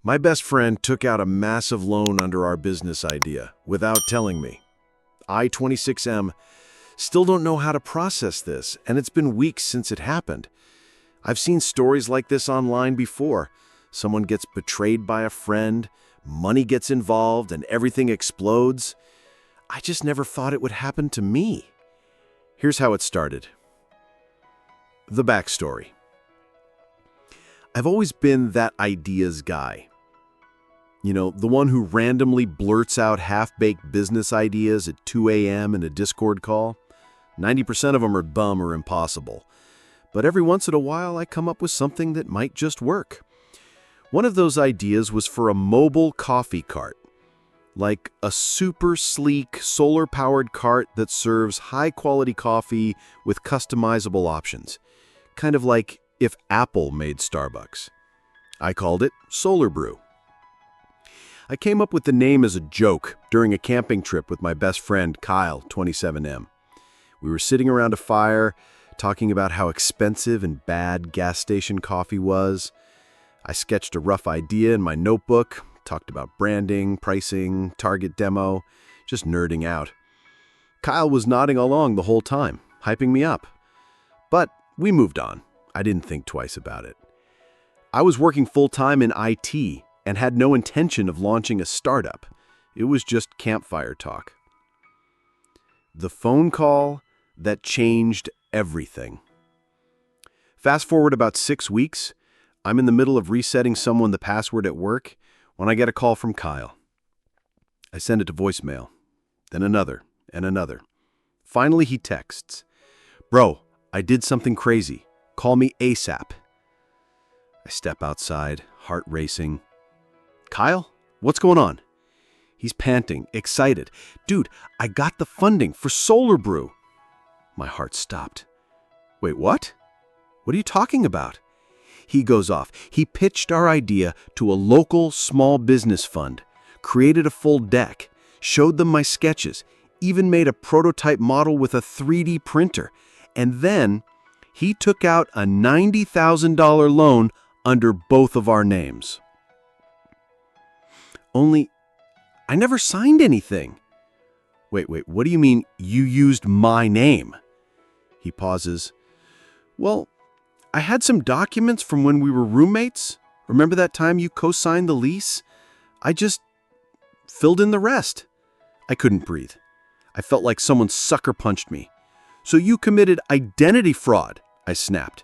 My best friend took out a massive loan under our business idea without telling me. I, 26M, still don't know how to process this, and it's been weeks since it happened. I've seen stories like this online before. Someone gets betrayed by a friend, money gets involved, and everything explodes. I just never thought it would happen to me. Here's how it started. The backstory. I've always been that ideas guy. You know, the one who randomly blurts out half-baked business ideas at 2 a.m. in a Discord call. 90% of them are bum or impossible. But every once in a while, I come up with something that might just work. One of those ideas was for a mobile coffee cart. Like a super sleek, solar-powered cart that serves high-quality coffee with customizable options. Kind of like if Apple made Starbucks. I called it SolarBrew. I came up with the name as a joke during a camping trip with my best friend, Kyle, 27M. We were sitting around a fire, talking about how expensive and bad gas station coffee was. I sketched a rough idea in my notebook, talked about branding, pricing, target demo, just nerding out. Kyle was nodding along the whole time, hyping me up. But we moved on. I didn't think twice about it. I was working full-time in IT and had no intention of launching a startup. It was just campfire talk. The phone call that changed everything. Fast forward about 6 weeks, I'm in the middle of resetting someone the password at work when I get a call from Kyle. I send it to voicemail, then another and another. Finally, he texts, "Bro, I did something crazy. Call me ASAP." I step outside, heart racing. "Kyle, what's going on?" He's panting, excited. "Dude, I got the funding for SolarBrew." My heart stopped. "Wait, what? What are you talking about?" He goes off. He pitched our idea to a local small business fund, created a full deck, showed them my sketches, even made a prototype model with a 3D printer, and then he took out a $90,000 loan under both of our names. Only, I never signed anything. Wait, what do you mean you used my name?" He pauses. "Well, I had some documents from when we were roommates. Remember that time you co-signed the lease? I just filled in the rest." I couldn't breathe. I felt like someone sucker punched me. "So you committed identity fraud," I snapped.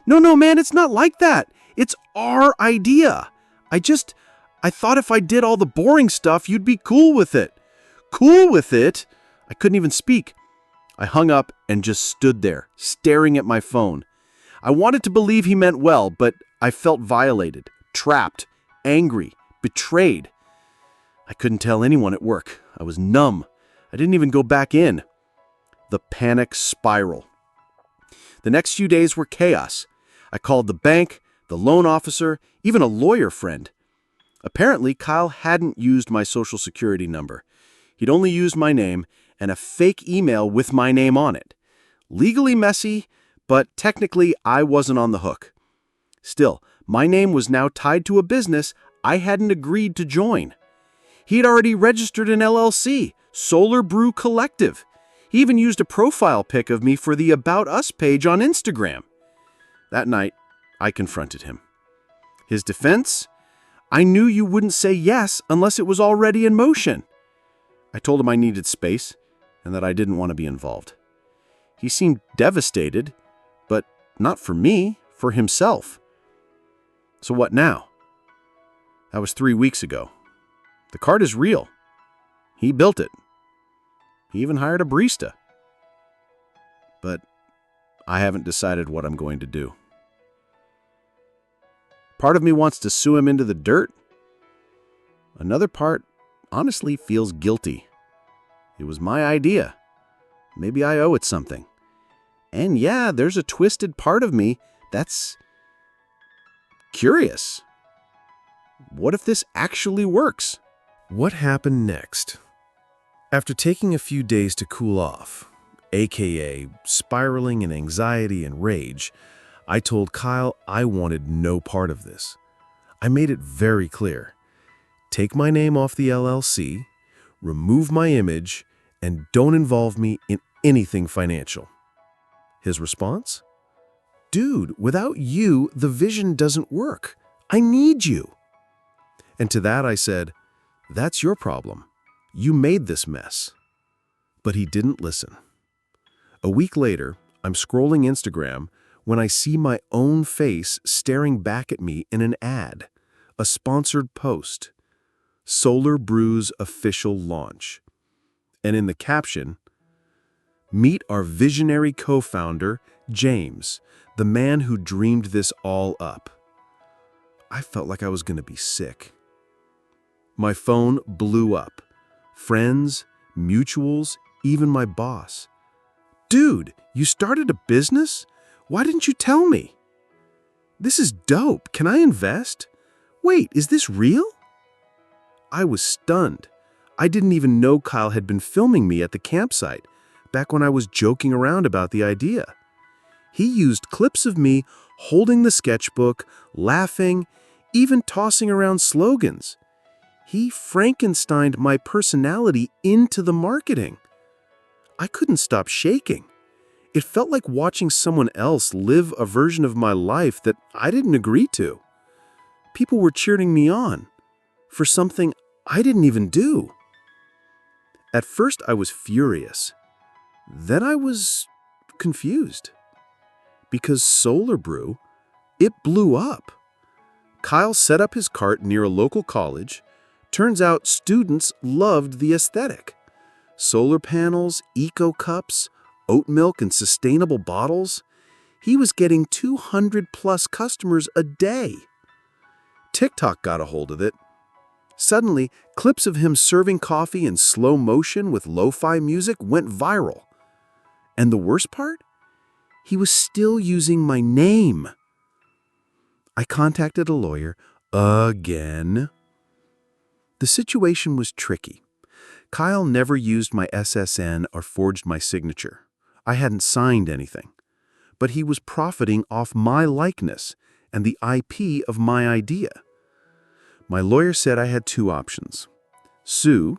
No, man, it's not like that. It's our idea. I thought if I did all the boring stuff, you'd be cool with it." "Cool with it?" I couldn't even speak. I hung up and just stood there, staring at my phone. I wanted to believe he meant well, but I felt violated, trapped, angry, betrayed. I couldn't tell anyone at work. I was numb. I didn't even go back in. The panic spiral. The next few days were chaos. I called the bank, the loan officer, even a lawyer friend. Apparently, Kyle hadn't used my social security number. He'd only used my name and a fake email with my name on it. Legally messy, but technically I wasn't on the hook. Still, my name was now tied to a business I hadn't agreed to join. He'd already registered an LLC, SolarBrew Collective. He even used a profile pic of me for the About Us page on Instagram. That night, I confronted him. His defense? "I knew you wouldn't say yes unless it was already in motion." I told him I needed space and that I didn't want to be involved. He seemed devastated, but not for me, for himself. So what now? That was 3 weeks ago. The cart is real. He built it. He even hired a barista. But I haven't decided what I'm going to do. Part of me wants to sue him into the dirt. Another part honestly feels guilty. It was my idea. Maybe I owe it something. And yeah, there's a twisted part of me that's curious. What if this actually works? What happened next? After taking a few days to cool off, aka spiraling in anxiety and rage, I told Kyle I wanted no part of this. I made it very clear. Take my name off the LLC, remove my image, and don't involve me in anything financial. His response? Dude, without you, the vision doesn't work. I need you. And to that I said, that's your problem. You made this mess. But he didn't listen. A week later, I'm scrolling Instagram when I see my own face staring back at me in an ad, a sponsored post, SolarBrew's official launch. And in the caption, meet our visionary co-founder, James, the man who dreamed this all up. I felt like I was going to be sick. My phone blew up. Friends, mutuals, even my boss. Dude, you started a business? Why didn't you tell me? This is dope. Can I invest? Wait, is this real? I was stunned. I didn't even know Kyle had been filming me at the campsite, back when I was joking around about the idea. He used clips of me holding the sketchbook, laughing, even tossing around slogans. He Frankensteined my personality into the marketing. I couldn't stop shaking. It felt like watching someone else live a version of my life that I didn't agree to. People were cheering me on for something I didn't even do. At first, I was furious. Then I was confused. Because SolarBrew, it blew up. Kyle set up his cart near a local college. Turns out students loved the aesthetic. Solar panels, eco cups, oat milk, and sustainable bottles. He was getting 200 plus customers a day. TikTok got a hold of it. Suddenly, clips of him serving coffee in slow motion with lo-fi music went viral. And the worst part? He was still using my name. I contacted a lawyer again. The situation was tricky. Kyle never used my SSN or forged my signature. I hadn't signed anything. But he was profiting off my likeness and the IP of my idea. My lawyer said I had two options. Sue,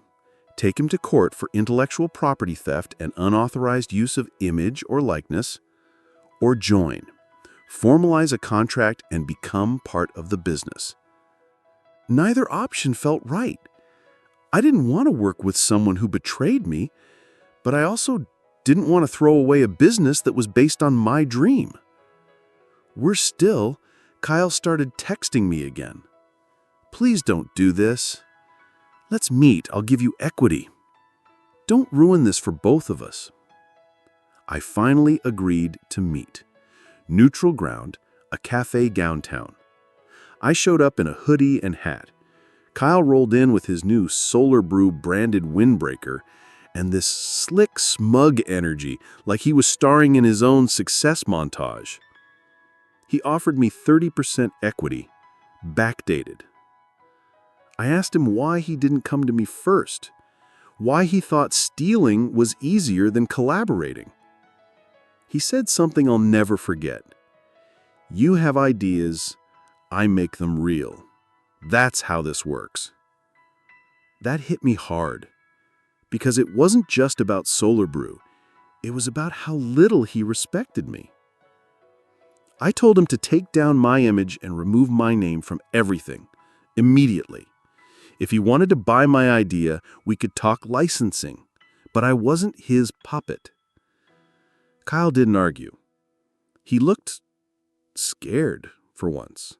take him to court for intellectual property theft and unauthorized use of image or likeness, or join, formalize a contract and become part of the business. Neither option felt right. I didn't want to work with someone who betrayed me, but I also didn't want to throw away a business that was based on my dream. Worse still, Kyle started texting me again. Please don't do this. Let's meet. I'll give you equity. Don't ruin this for both of us. I finally agreed to meet. Neutral ground, a cafe downtown. I showed up in a hoodie and hat. Kyle rolled in with his new SolarBrew branded windbreaker and this slick, smug energy like he was starring in his own success montage. He offered me 30% equity, backdated. I asked him why he didn't come to me first, why he thought stealing was easier than collaborating. He said something I'll never forget. You have ideas, I make them real. That's how this works. That hit me hard, because it wasn't just about SolarBrew. It was about how little he respected me. I told him to take down my image and remove my name from everything, immediately. If he wanted to buy my idea, we could talk licensing, but I wasn't his puppet. Kyle didn't argue. He looked scared for once.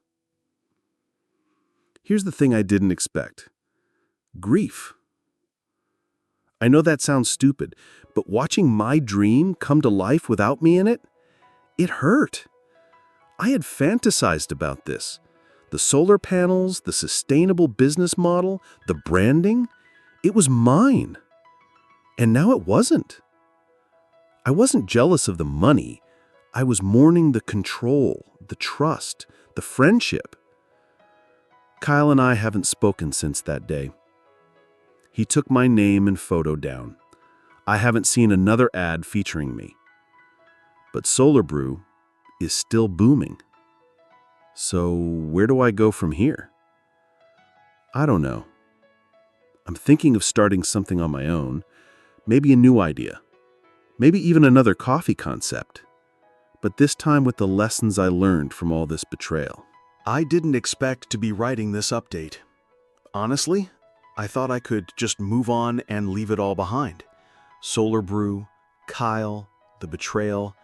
Here's the thing I didn't expect. Grief. I know that sounds stupid, but watching my dream come to life without me in it, it hurt. I had fantasized about this. The solar panels, the sustainable business model, the branding, it was mine. And now it wasn't. I wasn't jealous of the money. I was mourning the control, the trust, the friendship. Kyle and I haven't spoken since that day. He took my name and photo down. I haven't seen another ad featuring me. But SolarBrew is still booming. So where do I go from here? I don't know. I'm thinking of starting something on my own, maybe a new idea, maybe even another coffee concept, but this time with the lessons I learned from all this betrayal. I didn't expect to be writing this update. Honestly, I thought I could just move on and leave it all behind. Solar Brew, Kyle, the betrayal.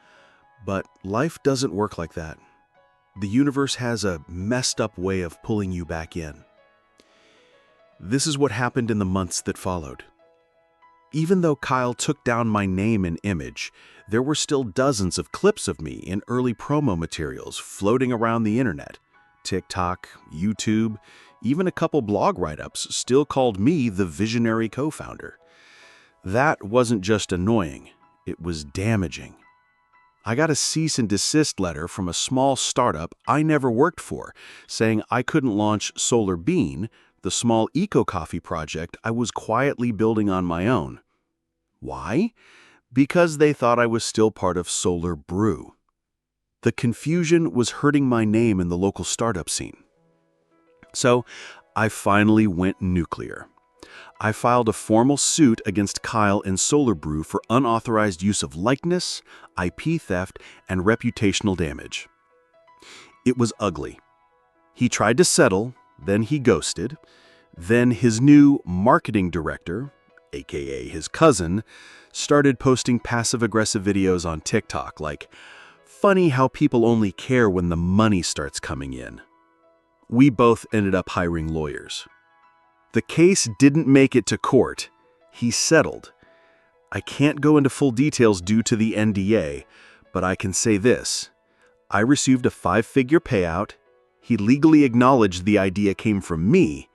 But life doesn't work like that. The universe has a messed up way of pulling you back in. This is what happened in the months that followed. Even though Kyle took down my name and image, there were still dozens of clips of me in early promo materials floating around the internet. TikTok, YouTube, even a couple blog write-ups still called me the visionary co-founder. That wasn't just annoying, it was damaging. I got a cease and desist letter from a small startup I never worked for, saying I couldn't launch SolarBean, the small eco-coffee project I was quietly building on my own. Why? Because they thought I was still part of Solar Brew. The confusion was hurting my name in the local startup scene. So I finally went nuclear. I filed a formal suit against Kyle and Solar Brew for unauthorized use of likeness, IP theft, and reputational damage. It was ugly. He tried to settle, then he ghosted. Then his new marketing director, aka his cousin, started posting passive-aggressive videos on TikTok like, "Funny how people only care when the money starts coming in." We both ended up hiring lawyers. The case didn't make it to court. He settled. I can't go into full details due to the NDA, but I can say this. I received a 5-figure payout. He legally acknowledged the idea came from me.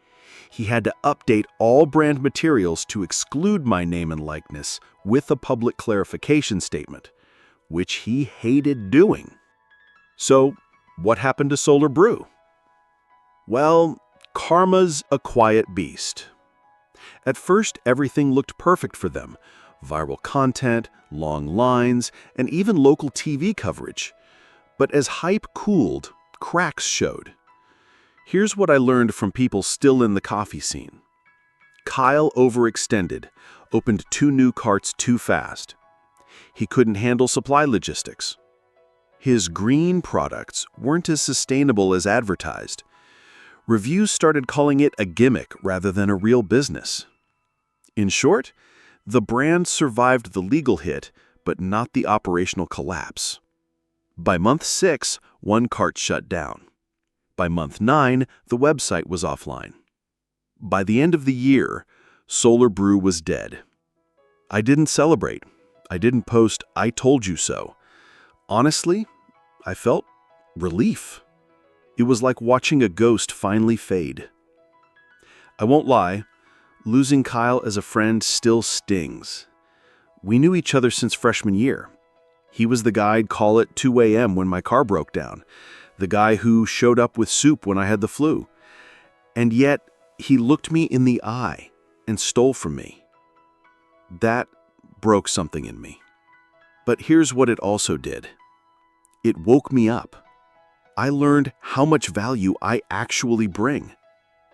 He had to update all brand materials to exclude my name and likeness with a public clarification statement, which he hated doing. So, what happened to Solar Brew? Well, karma's a quiet beast. At first, everything looked perfect for them. Viral content, long lines, and even local TV coverage. But as hype cooled, cracks showed. Here's what I learned from people still in the coffee scene. Kyle overextended, opened 2 new carts too fast. He couldn't handle supply logistics. His green products weren't as sustainable as advertised. Reviews started calling it a gimmick rather than a real business. In short, the brand survived the legal hit, but not the operational collapse. By month 6, 1 cart shut down. By month 9, the website was offline. By the end of the year, Solar Brew was dead. I didn't celebrate. I didn't post, "I told you so." Honestly, I felt relief. It was like watching a ghost finally fade. I won't lie, losing Kyle as a friend still stings. We knew each other since freshman year. He was the guy I'd call at 2 a.m. when my car broke down, the guy who showed up with soup when I had the flu. And yet, he looked me in the eye and stole from me. That broke something in me. But here's what it also did. It woke me up. I learned how much value I actually bring.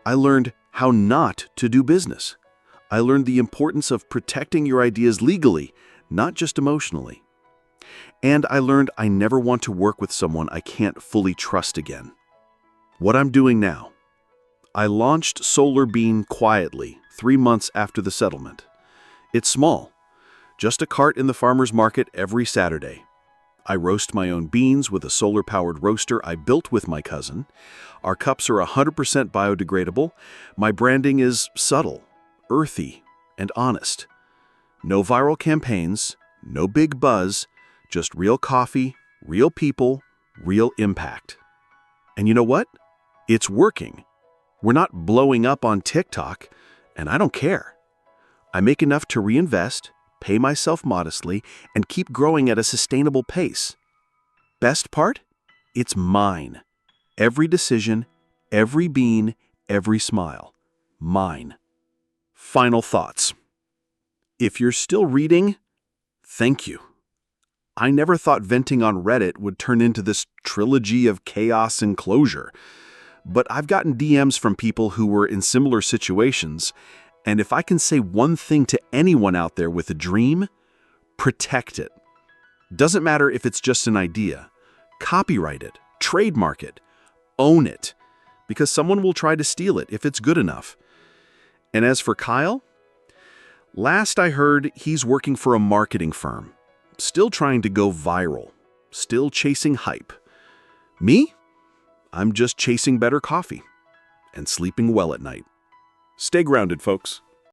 I learned how not to do business. I learned the importance of protecting your ideas legally, not just emotionally. And I learned I never want to work with someone I can't fully trust again. What I'm doing now. I launched SolarBean quietly 3 months after the settlement. It's small, just a cart in the farmer's market every Saturday. I roast my own beans with a solar-powered roaster I built with my cousin. Our cups are 100% biodegradable. My branding is subtle, earthy, and honest. No viral campaigns, no big buzz, just real coffee, real people, real impact. And you know what? It's working. We're not blowing up on TikTok, and I don't care. I make enough to reinvest, pay myself modestly, and keep growing at a sustainable pace. Best part? It's mine. Every decision, every bean, every smile. Mine. Final thoughts. If you're still reading, thank you. I never thought venting on Reddit would turn into this trilogy of chaos and closure. But I've gotten DMs from people who were in similar situations, and if I can say one thing to anyone out there with a dream, protect it. Doesn't matter if it's just an idea. Copyright it, trademark it, own it, because someone will try to steal it if it's good enough. And as for Kyle, last I heard, he's working for a marketing firm, still trying to go viral, still chasing hype. Me? I'm just chasing better coffee and sleeping well at night. Stay grounded, folks.